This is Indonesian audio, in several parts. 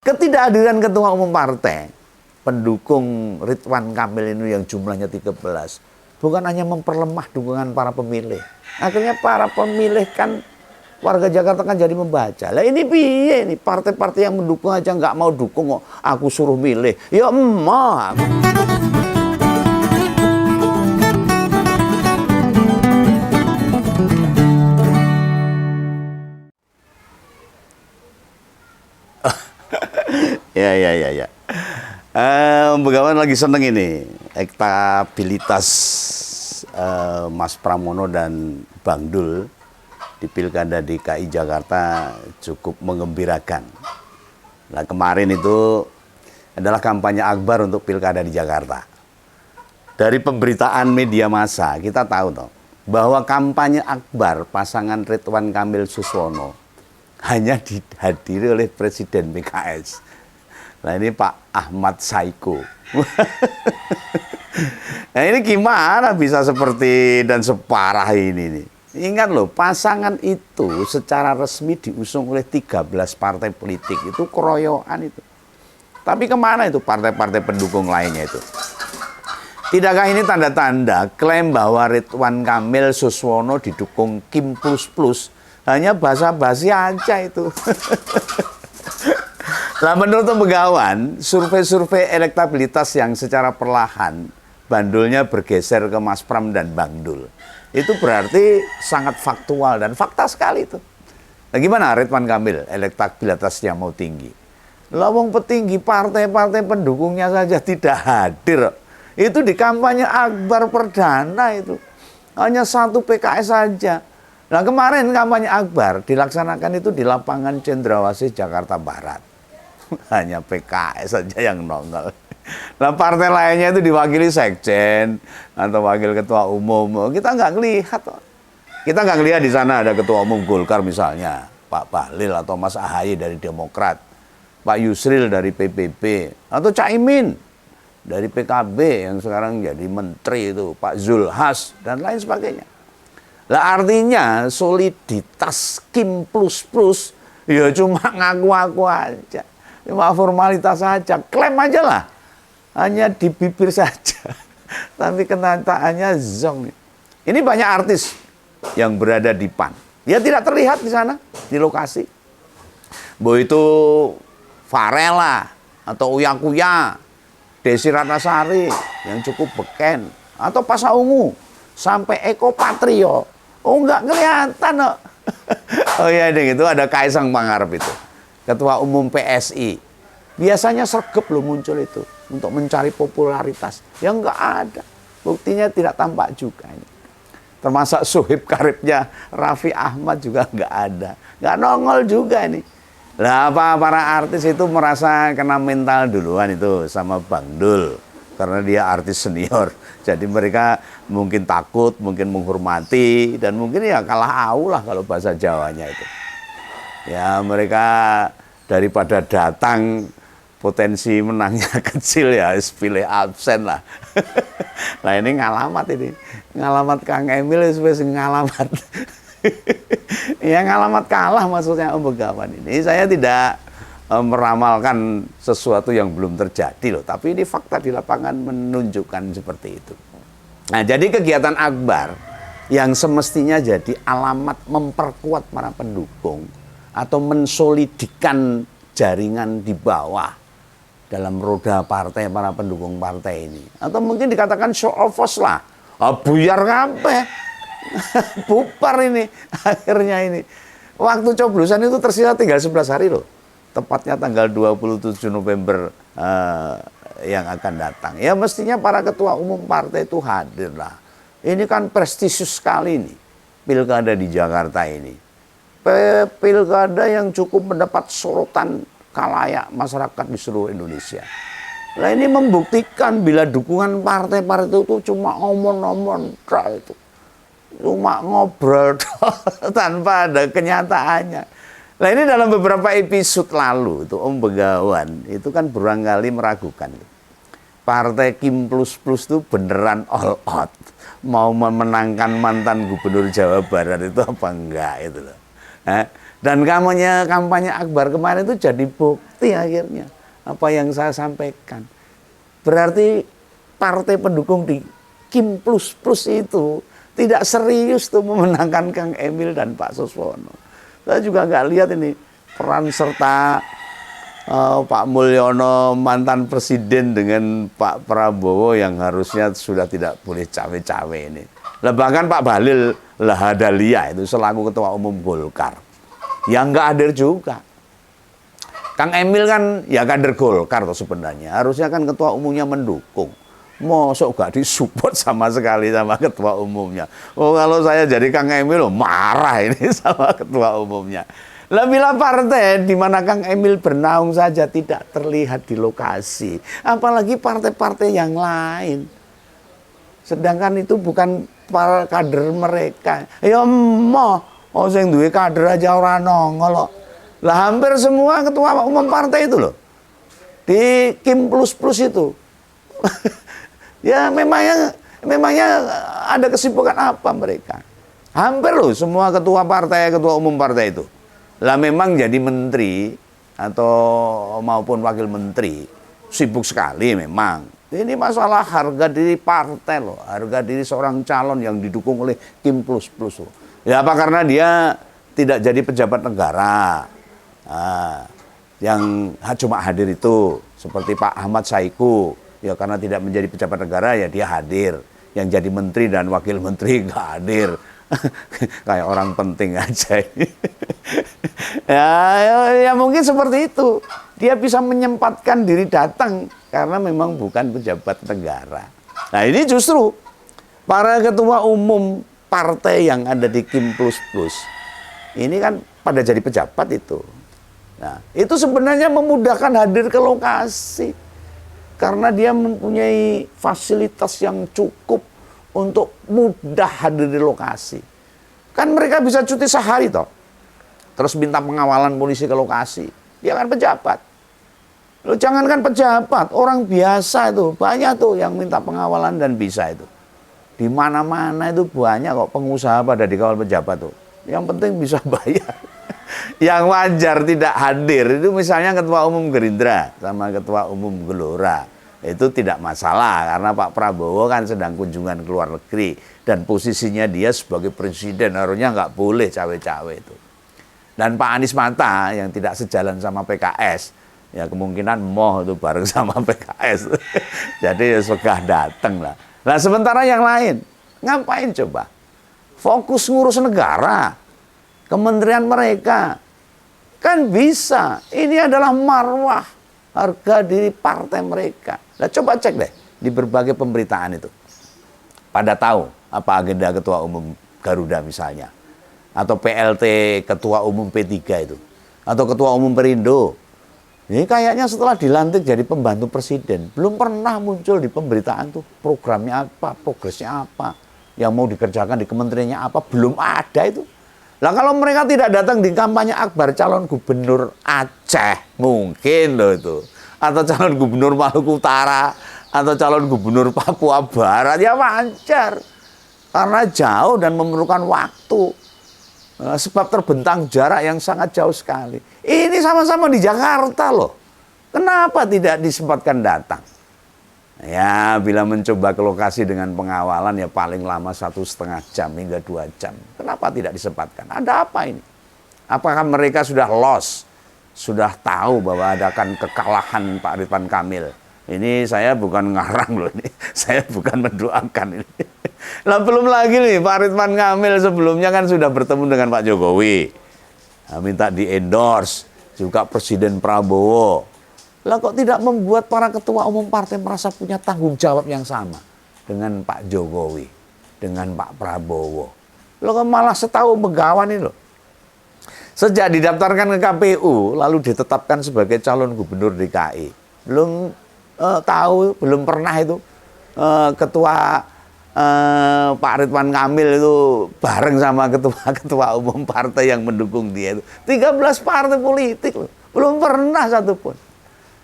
Ketidakhadiran ketua umum partai, pendukung Ridwan Kamil ini yang jumlahnya 13, bukan hanya memperlemah dukungan para pemilih. Akhirnya para pemilih kan, warga Jakarta kan jadi membaca. Lah ini piye nih, partai-partai yang mendukung aja nggak mau dukung kok, aku suruh milih. Ya emang. Ya. Begawan lagi seneng ini elektabilitas Mas Pramono dan Bang Dul di Pilkada DKI Jakarta cukup mengembirakan. Nah, kemarin itu adalah kampanye akbar untuk Pilkada di Jakarta. Dari pemberitaan media massa kita tahu toh bahwa kampanye akbar pasangan Ridwan Kamil Suswono hanya dihadiri oleh Presiden PKS. Nah ini Pak Ahmad Saiku. Nah ini gimana bisa seperti dan separah ini nih. Ingat loh, pasangan itu secara resmi diusung oleh 13 partai politik. Itu keroyokan itu. Tapi kemana itu partai-partai pendukung lainnya itu? Tidakkah ini tanda-tanda klaim bahwa Ridwan Kamil Suswono didukung Kim Plus hanya basa-basi aja itu. Nah, menurut Begawan, survei-survei elektabilitas yang secara perlahan bandulnya bergeser ke Mas Pram dan Bang Dul, itu berarti sangat faktual dan fakta sekali itu. Nah, gimana Ridwan Kamil elektabilitasnya mau tinggi? Lawang petinggi partai-partai pendukungnya saja tidak hadir. Itu di kampanye akbar perdana itu. Hanya satu PKS saja. Nah, kemarin kampanye akbar dilaksanakan itu di lapangan Cendrawasih Jakarta Barat. Hanya PKS saja yang nongol. Nah, partai lainnya itu diwakili sekjen atau wakil ketua umum. Kita nggak ngelihat. Kita nggak ngelihat di sana ada ketua umum Golkar misalnya, Pak Bahlil atau Mas Ahaye dari Demokrat, Pak Yusril dari PBB, atau Caimin dari PKB yang sekarang jadi menteri itu, Pak Zulhas dan lain sebagainya. Lah artinya soliditas Kim Plus ya cuma ngaku-ngaku aja. Cuma formalitas saja, klaim aja lah. Hanya di bibir saja. Tapi kenyataannya zong. Ini banyak artis yang berada di PAN. Ya tidak terlihat di sana, di lokasi. Bahwa itu Farela atau Uya Kuya, Desi Ratnasari yang cukup beken, atau Pasha Ungu, sampai Eko Patrio. Oh enggak kelihatan kok. Oh iya deh, itu ada Kaisang Pangarep itu. Ketua Umum PSI, biasanya sergap loh muncul itu untuk mencari popularitas. Ya enggak ada, buktinya tidak tampak juga ini. Termasuk Sohib karibnya Raffi Ahmad juga enggak ada, enggak nongol juga ini. Lah para artis itu merasa kena mental duluan itu sama Bang Dul, karena dia artis senior. Jadi mereka mungkin takut, mungkin menghormati, dan mungkin ya kalah au lah kalau bahasa Jawanya itu. Ya mereka daripada datang potensi menangnya kecil ya pilih absen lah. Nah ini ngalamat ini. Ngalamat Kang Emil wis ngalamat. Ya ngalamat kalah maksudnya Om Begawan ini. Saya tidak meramalkan sesuatu yang belum terjadi loh, tapi ini fakta di lapangan menunjukkan seperti itu. Nah, jadi kegiatan akbar yang semestinya jadi alamat memperkuat para pendukung atau mensolidikan jaringan di bawah dalam roda partai para pendukung partai ini, atau mungkin dikatakan show of force lah, buyar kabeh. Bubar ini akhirnya ini. Waktu coblosan itu tersisa tinggal 11 hari loh. Tepatnya tanggal 27 November yang akan datang. Ya mestinya para ketua umum partai itu hadir lah. Ini kan prestisius sekali nih pilkada di Jakarta ini. Pilkada yang cukup mendapat sorotan khalayak masyarakat di seluruh Indonesia. Nah ini membuktikan bila dukungan partai-partai itu cuma omong-omong itu. Cuma ngobrol tanpa ada kenyataannya. Nah ini dalam beberapa episode lalu itu Om Begawan itu kan berulang kali meragukan. Partai Kim Plus itu beneran all out. Mau memenangkan mantan gubernur Jawa Barat itu apa enggak itu loh. Dan kampanye Akbar kemarin itu jadi bukti akhirnya apa yang saya sampaikan. Berarti partai pendukung di Kim Plus Plus itu tidak serius tuh memenangkan Kang Emil dan Pak Suswono. Saya juga nggak lihat ini peran serta Pak Mulyono mantan presiden dengan Pak Prabowo yang harusnya sudah tidak boleh cawe-cawe ini. Lah bahkan Pak Bahlil Lahadalia itu selaku ketua umum Golkar yang nggak hadir juga. Kang Emil kan ya kader Golkar tuh sebenarnya, harusnya kan ketua umumnya mendukung. Mosok gak disupport sama sekali sama ketua umumnya. Oh kalau saya jadi Kang Emil marah ini sama ketua umumnya. Lah bila partai di mana Kang Emil bernaung saja tidak terlihat di lokasi, apalagi partai-partai yang lain. Sedangkan itu bukan para kader mereka. Ya sing duwe kader aja ora nongol kok. Lah hampir semua ketua umum partai itu loh. Di Kim Plus Plus itu. Ya memangnya ada kesibukan apa mereka? Hampir loh semua ketua partai, ketua umum partai itu. Lah memang jadi menteri atau maupun wakil menteri sibuk sekali memang. Ini masalah harga diri partai loh, harga diri seorang calon yang didukung oleh Kim Plus Plus loh. Ya apa karena dia tidak jadi pejabat negara, yang cuma hadir itu seperti Pak Ahmad Saiku, ya karena tidak menjadi pejabat negara ya dia hadir. Yang jadi menteri dan wakil menteri nggak hadir. Kayak orang penting aja. ya mungkin seperti itu. Dia bisa menyempatkan diri datang karena memang bukan pejabat negara. Nah ini justru para ketua umum partai yang ada di Kim Plus Plus ini kan pada jadi pejabat itu. Nah itu sebenarnya memudahkan hadir ke lokasi karena dia mempunyai fasilitas yang cukup untuk mudah hadir di lokasi. Kan mereka bisa cuti sehari toh. Terus minta pengawalan polisi ke lokasi. Dia kan pejabat. Loh jangankan pejabat, orang biasa itu banyak tuh yang minta pengawalan dan bisa itu. Di mana-mana itu banyak kok pengusaha pada dikawal pejabat tuh. Yang penting bisa bayar. Yang wajar tidak hadir itu misalnya ketua umum Gerindra sama ketua umum Gelora. Itu tidak masalah karena Pak Prabowo kan sedang kunjungan ke luar negeri dan posisinya dia sebagai presiden harusnya nggak boleh cawe-cawe itu. Dan Pak Anies Mata yang tidak sejalan sama PKS ya kemungkinan itu bareng sama PKS. Jadi ya segah datang lah. Nah sementara yang lain ngapain coba? Fokus ngurus negara, kementerian mereka kan bisa. Ini adalah marwah harga diri partai mereka. Nah coba cek deh di berbagai pemberitaan itu. Pada tahu apa agenda ketua umum Garuda misalnya. Atau PLT ketua umum P3 itu. Atau ketua umum Perindo. Ini kayaknya setelah dilantik jadi pembantu presiden. Belum pernah muncul di pemberitaan tuh programnya apa, progresnya apa. Yang mau dikerjakan di kementeriannya apa. Belum ada itu. Lah kalau mereka tidak datang di kampanye Akbar calon gubernur Aceh. Mungkin loh itu. Atau calon gubernur Maluku Utara, atau calon gubernur Papua Barat, ya wajar. Karena jauh dan memerlukan waktu. Sebab terbentang jarak yang sangat jauh sekali. Ini sama-sama di Jakarta loh. Kenapa tidak disempatkan datang? Ya, bila mencoba ke lokasi dengan pengawalan ya paling lama 1,5 jam hingga 2 jam. Kenapa tidak disempatkan? Ada apa ini? Apakah mereka sudah lost? Sudah tahu bahwa ada akan kekalahan Pak Ridwan Kamil. Ini saya bukan ngarang loh ini. Saya bukan mendoakan ini. Lah belum lagi nih Pak Ridwan Kamil sebelumnya kan sudah bertemu dengan Pak Jokowi. Nah, minta di-endorse juga Presiden Prabowo. Lah kok tidak membuat para ketua umum partai merasa punya tanggung jawab yang sama dengan Pak Jokowi, dengan Pak Prabowo. Lo kok malah setahu begawan ini loh. Sejak didaftarkan ke KPU, lalu ditetapkan sebagai calon gubernur DKI. Belum tahu, belum pernah itu ketua Pak Ridwan Kamil itu bareng sama ketua umum partai yang mendukung dia itu. 13 partai politik loh. Belum pernah satupun.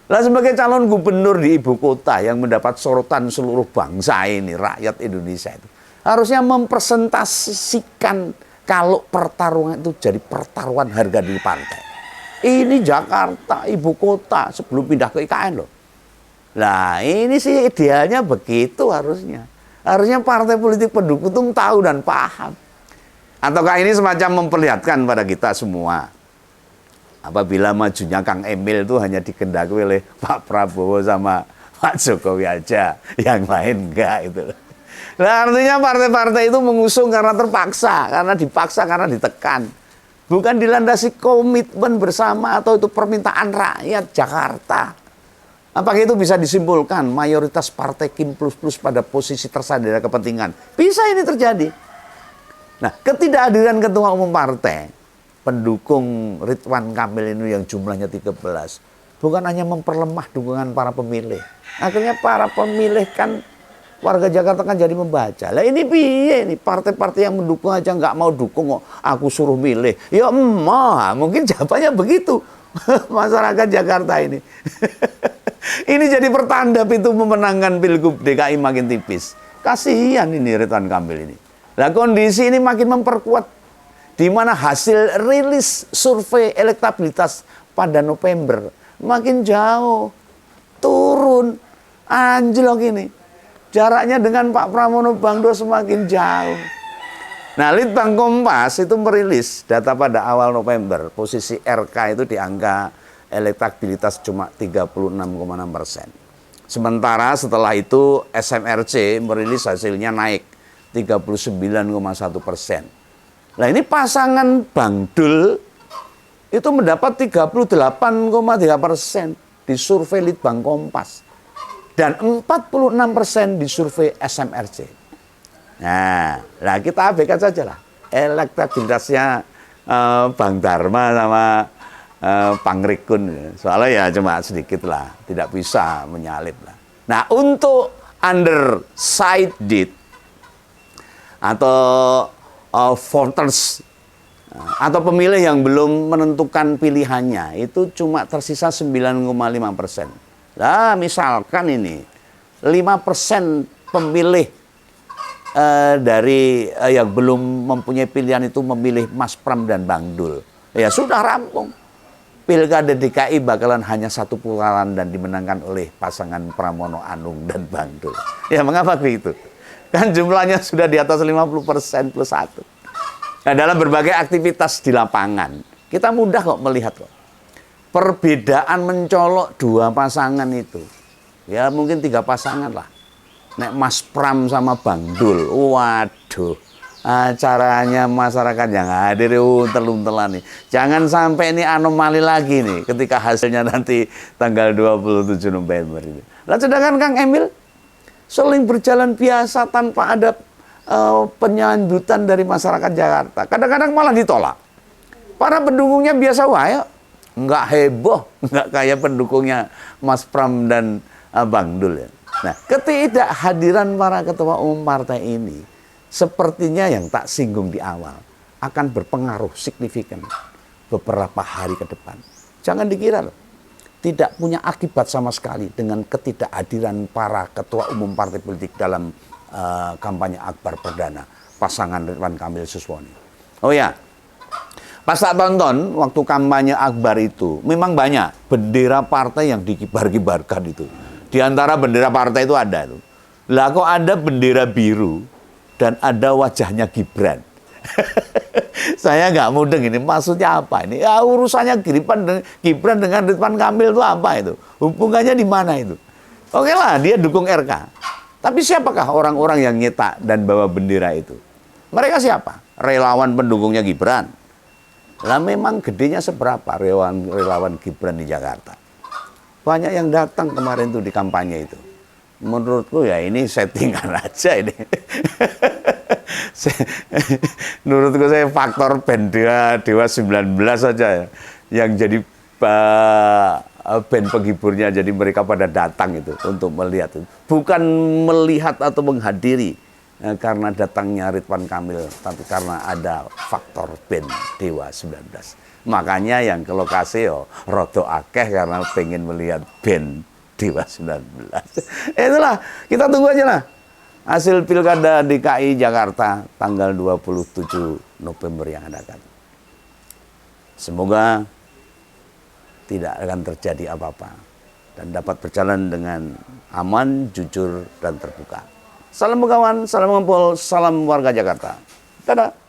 Lah sebagai calon gubernur di ibu kota yang mendapat sorotan seluruh bangsa ini, rakyat Indonesia itu. Harusnya mempresentasikan kalau pertarungan itu jadi pertaruhan harga diri partai. Ini Jakarta, ibu kota, sebelum pindah ke IKN loh. Nah ini sih idealnya begitu harusnya. Harusnya partai politik pendukung itu tahu dan paham. Ataukah ini semacam memperlihatkan pada kita semua, apabila majunya Kang Emil itu hanya dikendaki oleh Pak Prabowo sama Pak Jokowi aja, yang lain enggak itu. Nah artinya partai-partai itu mengusung karena terpaksa, karena dipaksa, karena ditekan. Bukan dilandasi komitmen bersama atau itu permintaan rakyat Jakarta. Apakah itu bisa disimpulkan mayoritas partai Kim plus plus pada posisi tersandera kepentingan? Bisa ini terjadi. Nah, ketidakhadiran ketua umum partai pendukung Ridwan Kamil ini yang jumlahnya 13 bukan hanya memperlemah dukungan para pemilih. Akhirnya para pemilih kan warga Jakarta kan jadi membaca. Lah ini piye nih partai-partai yang mendukung aja nggak mau dukung kok aku suruh milih. Ya mungkin jawabannya begitu. Masyarakat Jakarta ini. Ini jadi pertanda pintu memenangkan Pilgub DKI makin tipis. Kasihan ini Ridwan Kamil ini. Nah kondisi ini makin memperkuat di mana hasil rilis survei elektabilitas pada November makin jauh, turun, anjlok ini. Jaraknya dengan Pak Pramono Bangdo semakin jauh. Nah, Litbang Kompas itu merilis data pada awal November, posisi RK itu di angka elektabilitas cuma 36,6%. Sementara setelah itu SMRC merilis hasilnya naik 39,1%. Nah ini pasangan Bang Dul itu mendapat 38,3% di survei Litbang Kompas dan 46% di survei SMRC. Nah kita abaikan saja lah elektabilitasnya Bang Dharma sama Pangrikun, soalnya ya cuma sedikit lah, tidak bisa menyalip lah. Nah untuk undecided atau voters atau pemilih yang belum menentukan pilihannya itu cuma tersisa 9,5%. Nah misalkan ini 5% pemilih dari yang belum mempunyai pilihan itu memilih Mas Pram dan Bang Dul, ya sudah rampung. Pilkada DKI bakalan hanya satu putaran dan dimenangkan oleh pasangan Pramono Anung dan Bang Dul. Ya mengapa begitu? Kan jumlahnya sudah di atas 50% plus 1. Nah dalam berbagai aktivitas di lapangan, kita mudah kok melihat kok. Perbedaan mencolok dua pasangan itu. Ya mungkin 3 pasangan lah. Nek Mas Pram sama Bang Dul, waduh. Acaranya masyarakat yang hadir untel-untelan nih. Jangan sampai ini anomali lagi nih ketika hasilnya nanti tanggal 27 November ini. Lah sedangkan Kang Emil sering berjalan biasa tanpa ada penyambutan dari masyarakat Jakarta. Kadang-kadang malah ditolak. Para pendukungnya biasa wae, nggak heboh, nggak kayak pendukungnya Mas Pram dan Bang Dul ya. Nah, ketidakhadiran para ketua umum partai ini sepertinya yang tak singgung di awal akan berpengaruh signifikan beberapa hari ke depan. Jangan dikira loh, tidak punya akibat sama sekali dengan ketidakhadiran para ketua umum partai politik dalam kampanye akbar perdana pasangan Ridwan Kamil Suswono. Oh ya, pas tak tonton waktu kampanye akbar itu memang banyak bendera partai yang dikibar-kibarkan itu. Di antara bendera partai itu ada itu. Lah kok ada bendera biru dan ada wajahnya Gibran. Saya nggak mudeng ini, maksudnya apa ini? Ya urusannya Gibran dengan Ridwan Kamil itu apa itu? Hubungannya di mana itu? Oke lah, dia dukung RK. Tapi siapakah orang-orang yang nyetak dan bawa bendera itu? Mereka siapa? Relawan pendukungnya Gibran. Lah memang gedenya seberapa relawan Gibran di Jakarta? Banyak yang datang kemarin tuh di kampanye itu. Menurutku ya ini settingan aja ini. Menurutku saya faktor band Dewa 19 saja ya, yang jadi band penghiburnya, jadi mereka pada datang itu untuk melihat itu. Bukan melihat atau menghadiri karena datangnya Ridwan Kamil, tapi karena ada faktor band Dewa 19. Makanya yang ke lokasi rodo akeh karena pengen melihat band Dewa 19. Itulah, kita tunggu aja lah. hasil Pilkada DKI Jakarta tanggal 27 November yang akan datang. Semoga tidak akan terjadi apa-apa dan dapat berjalan dengan aman, jujur, dan terbuka. Salam kawan, salam ngumpul, salam warga Jakarta. Dadah.